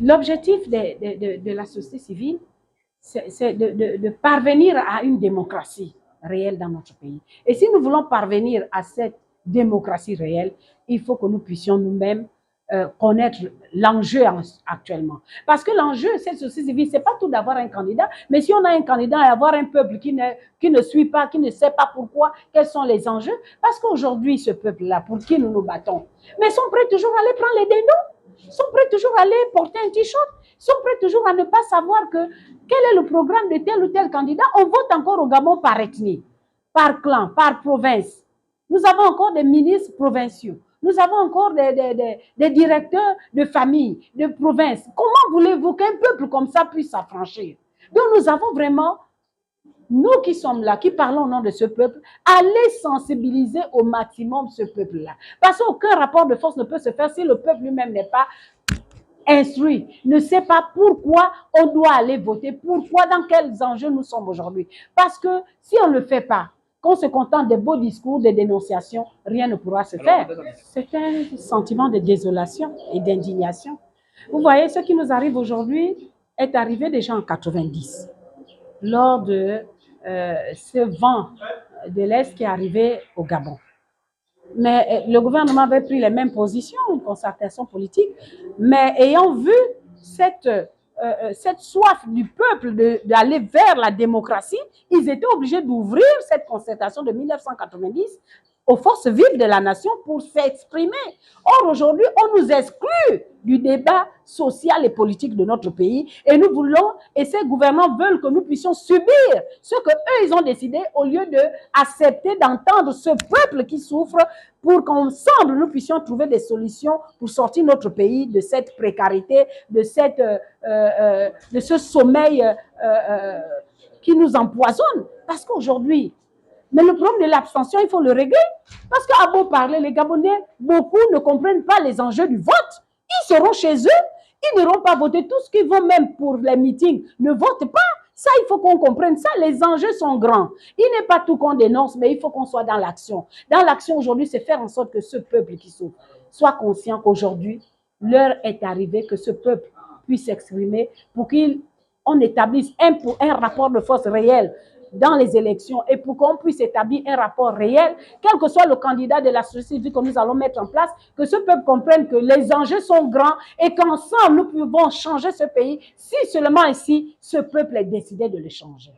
L'objectif de la société civile, c'est de parvenir à une démocratie réelle dans notre pays. Et si nous voulons parvenir à cette démocratie réelle, il faut que nous puissions nous-mêmes connaître l'enjeu actuellement. Parce que l'enjeu, cette société civile, c'est pas tout d'avoir un candidat, mais si on a un candidat et avoir un peuple qui ne suit pas, qui ne sait pas pourquoi, quels sont les enjeux, parce qu'aujourd'hui, ce peuple-là, pour qui nous nous battons, mais sont prêts toujours à aller prendre les dénons, sont prêts toujours à aller porter un t-shirt, sont prêts toujours à ne pas savoir que quel est le programme de tel ou tel candidat. On vote encore au Gabon par ethnie, par clan, par province. Nous avons encore des ministres provinciaux. Nous avons encore des directeurs de famille, de province. Comment voulez-vous qu'un peuple comme ça puisse s'affranchir? Donc nous avons vraiment, nous qui sommes là, qui parlons au nom de ce peuple, aller sensibiliser au maximum ce peuple-là. Parce qu'aucun rapport de force ne peut se faire si le peuple lui-même n'est pas instruit, ne sait pas pourquoi on doit aller voter, pourquoi, dans quels enjeux nous sommes aujourd'hui. Parce que si on ne le fait pas, qu'on se contente des beaux discours, des dénonciations, rien ne pourra se faire. C'est un sentiment de désolation et d'indignation. Vous voyez, ce qui nous arrive aujourd'hui est arrivé déjà en 90, lors de ce vent de l'Est qui est arrivé au Gabon. Mais le gouvernement avait pris les mêmes positions, une concertation politique, mais ayant vu cette soif du peuple d'aller vers la démocratie, ils étaient obligés d'ouvrir cette concertation de 1990 aux forces vives de la nation pour s'exprimer. Or, aujourd'hui, on nous exclut du débat social et politique de notre pays et nous voulons, et ces gouvernants veulent que nous puissions subir ce qu'eux, ils ont décidé au lieu d'accepter d'entendre ce peuple qui souffre pour qu'ensemble, nous puissions trouver des solutions pour sortir notre pays de cette précarité, de ce sommeil qui nous empoisonne. Parce qu'aujourd'hui, mais le problème de l'abstention, il faut le régler. Parce qu'à beau parler, les Gabonais, beaucoup ne comprennent pas les enjeux du vote. Ils seront chez eux, ils n'iront pas voter. Tout ce qu'ils vont même pour les meetings ne votent pas. Ça, il faut qu'on comprenne ça. Les enjeux sont grands. Il n'est pas tout qu'on dénonce, mais il faut qu'on soit dans l'action. Dans l'action aujourd'hui, c'est faire en sorte que ce peuple qui souffre soit conscient qu'aujourd'hui, l'heure est arrivée que ce peuple puisse s'exprimer pour qu'on établisse un rapport de force réel dans les élections et pour qu'on puisse établir un rapport réel, quel que soit le candidat de la société civile que nous allons mettre en place, que ce peuple comprenne que les enjeux sont grands et qu'ensemble nous pouvons changer ce pays si seulement ici ce peuple est décidé de le changer.